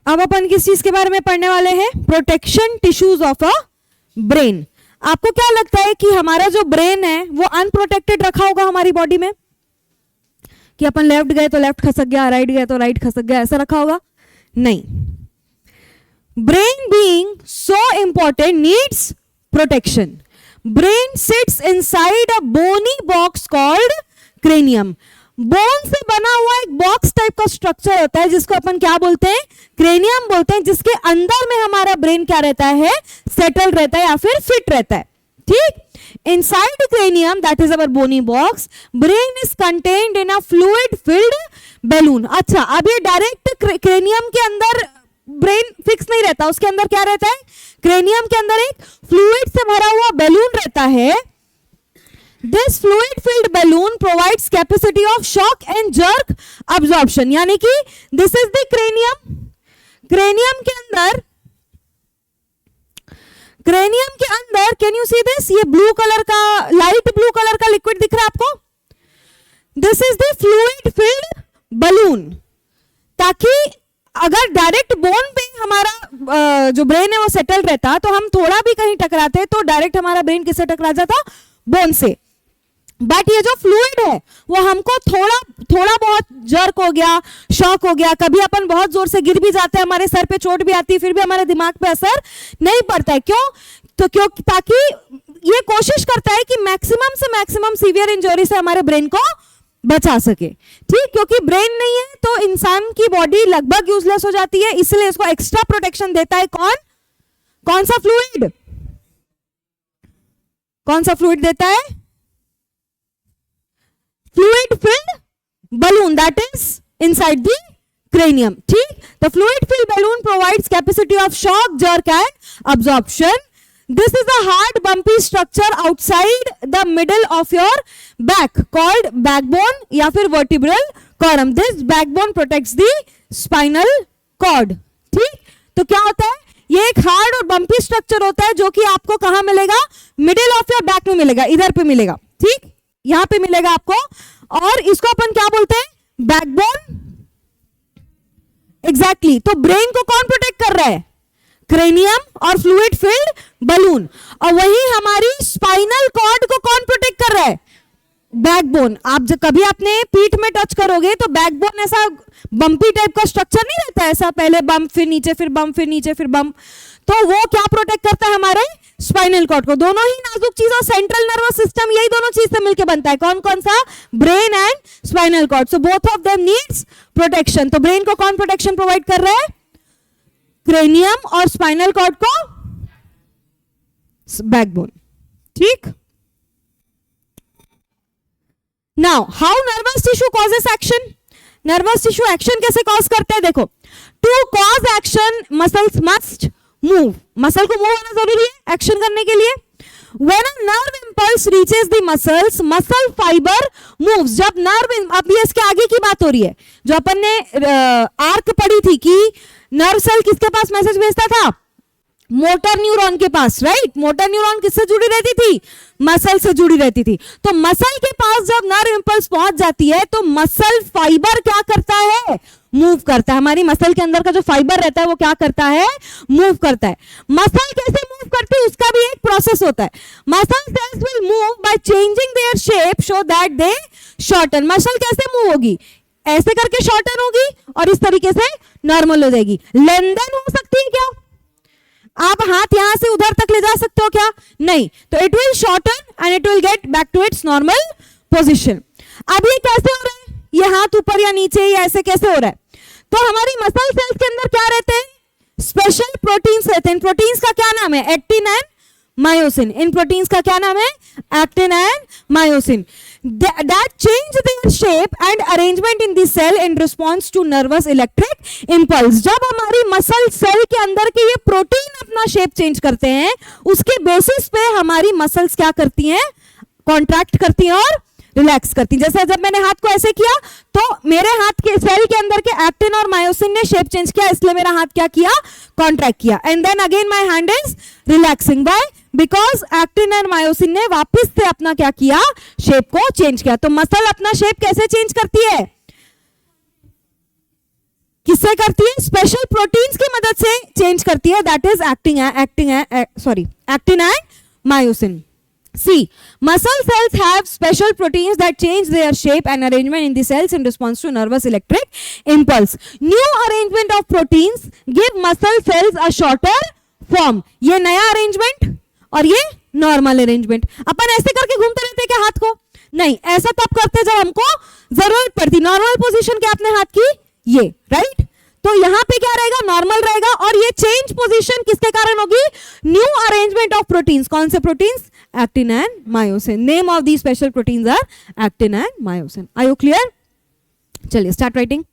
अब अपन किस चीज के बारे में पढ़ने वाले हैं? Protection tissues of a brain. आपको क्या लगता है कि हमारा जो ब्रेन है वो अनप्रोटेक्टेड रखा होगा हमारी बॉडी में? कि अपन लेफ्ट गए तो लेफ्ट खसक गया, राइट गए तो राइट खसक गया, ऐसा रखा होगा? नहीं। Brain being so important needs protection. Brain sits inside a bony box called cranium. Bone से बना हुआ एक बॉक्स टाइप का स्ट्रक्चर होता है जिसको अपन क्या बोलते हैं? क्रेनियम बोलते हैं, जिसके अंदर में हमारा ब्रेन क्या रहता है? सेटल रहता है या फिर फिट रहता है। ठीक? Inside cranium, that is our bony box, brain is contained in a fluid filled balloon. अच्छा, अब ये डायरेक्ट क्रेनियम के अंदर ब्रेन फिक्स नहीं रहता, उसके अंदर क्या रहता है? क्रेनियम के अंदर एक फ्लूइड से भरा हुआ बैलून रहता है। This fluid filled balloon provides capacity of shock and jerk absorption, यानी कि this is the cranium। cranium के अंदर can you see this? ये blue color का, light blue color का liquid दिख रहा है आपको? This is the fluid filled balloon। ताकि अगर डायरेक्ट बोन पे हमारा जो ब्रेन है वो सेटल रहता तो हम थोड़ा भी कहीं टकराते तो डायरेक्ट हमारा ब्रेन किससे टकरा जाता? बोन से। बट ये जो फ्लूइड है वो हमको थोड़ा बहुत जर्क हो गया, शॉक हो गया, कभी अपन बहुत जोर से गिर भी जाते हैं, हमारे सर पे चोट भी आती है, फिर भी हमारे दिमाग पे असर नहीं पड़ता है। क्यों? तो क्यों? ताकि ये कोशिश करता है कि मैक्सिमम से मैक्सिमम सीवियर इंजरी से हमारे ब्रेन को बचा सके। ठीक? क्योंकि ब्रेन नहीं है तो इंसान की बॉडी लगभग यूजलेस हो जाती है, इसलिए इसको एक्स्ट्रा प्रोटेक्शन देता है कौन सा फ्लूइड? कौन सा फ्लूइड देता है? Fluid filled balloon that is inside the cranium। ठीक? The fluid filled balloon provides capacity of shock, jerk and absorption। This is a hard bumpy structure outside the middle of your back called backbone या फिर vertebral column। This backbone protects the spinal cord। ठीक? तो क्या होता है? ये एक hard और बम्पी स्ट्रक्चर होता है जो कि आपको कहां मिलेगा? मिडिल ऑफ योर बैक में मिलेगा, इधर पे मिलेगा। ठीक? यहां पे मिलेगा आपको, और इसको अपन क्या बोलते हैं? बैकबोन। एग्जैक्टली। तो ब्रेन को कौन प्रोटेक्ट कर रहा है? क्रेनियम और फ्लूइड फिल्ड बलून। और वही हमारी स्पाइनल कॉर्ड को कौन प्रोटेक्ट कर रहा है? बैकबोन। आप जब कभी अपने पीठ में टच करोगे तो बैकबोन ऐसा बम्पी टाइप का स्ट्रक्चर नहीं रहता है, ऐसा पहले बम्प फिर नीचे फिर बम्प फिर नीचे फिर बम्प। तो वो क्या प्रोटेक्ट करता है? हमारे स्पाइनल कॉर्ड को। दोनों ही नाजुक चीज और सेंट्रल नर्वस सिस्टम, यही दोनों चीज से मिलकर बनता है। कौन कौन सा? Brain and spinal cord. So both of them needs protection. तो ब्रेन को कौन प्रोटेक्शन प्रोवाइड कर रहा है? क्रेनियम और स्पाइनल कॉर्ड को बैकबोन। ठीक? Now how nervous tissue causes action. Nervous tissue action कैसे कॉज करते हैं? देखो, to cause action muscles must move. Muscle को मूव होना जरूरी है एक्शन करने के लिए। When a nerve impulse reaches the muscles, muscle fiber moves। जब नर्व, अब ये इसके आगे की बात हो रही है, जो अपन ने आर्क पढ़ी थी कि नर्व सेल किसके पास मैसेज भेजता था? मोटर न्यूरॉन के पास। राइट? मोटर न्यूरॉन किससे जुड़ी रहती थी? मसल से जुड़ी रहती थी। तो मसल के पास जब नर्व इंपल्स पहुंच जाती है तो मसल फाइबर क्या करता है? मूव करता है। हमारी मसल के अंदर का जो फाइबर रहता है वो क्या करता है? मूव करता है। मसल कैसे मूव करती है उसका भी एक प्रोसेस होता है। Muscle cells will move by changing their shape so that they shorten. Muscle कैसे मूव होगी? ऐसे करके शॉर्टन होगी और इस तरीके से नॉर्मल हो जाएगी। लेनदेन हो सकती है क्या? आप हाथ यहां से उधर तक ले जा सकते हो क्या? नहीं। तो it will shorten and it will get back to its normal position. अब ये कैसे हो रहा है? ये हाथ ऊपर या नीचे या ऐसे कैसे हो रहा है? तो हमारी मसल सेल्स के अंदर क्या रहते हैं? स्पेशल प्रोटीन्स रहते हैं। प्रोटीन्स का क्या नाम है? Actin and myosin. In proteins का क्या नाम है? Actin and myosin. that change their shape and arrangement in the cell in response to nervous electric impulse। जब हमारी मसल सेल के अंदर के ये प्रोटीन अपना शेप चेंज करते हैं, उसके बेसिस पे हमारी मसल्स क्या करती हैं? कॉन्ट्रैक्ट करती हैं और रिलैक्स करती हैं। जैसे जब मैंने हाथ को ऐसे किया तो मेरे हाथ के सेल के अंदर के एक्टिन और मायोसिन ने शेप चेंज किया, इसलिए मेरा हाथ क्या किया? कॉन्ट्रैक्ट किया। And then again my hand is relaxing. By because actin and myosin ने वापस से अपना क्या किया? शेप को चेंज किया। तो मसल अपना शेप कैसे चेंज करती है? किस किससे करती है? स्पेशल प्रोटीन्स की मदद से चेंज करती है, that is actin and myosin. C. Muscle cells have special proteins that change their shape and arrangement in the cells in response to nervous electric impulse. New arrangement of proteins give muscle cells a shorter form. ये नया arrangement और ये normal arrangement. अपन ऐसे करके घूमते रहते क्या हाथ को? नहीं, ऐसा तब करते जब हमको जरूरत पड़ती. नॉर्मल पोजीशन क्या अपने हाथ की? ये, राइट? तो यहां पे क्या रहेगा? नॉर्मल रहेगा. और ये चेंज पोजीशन किसके कारण होगी? New arrangement of proteins. कौन से proteins? Actin and myosin. Name of the special proteins are actin and myosin. Are you clear? चलिए स्टार्ट राइटिंग.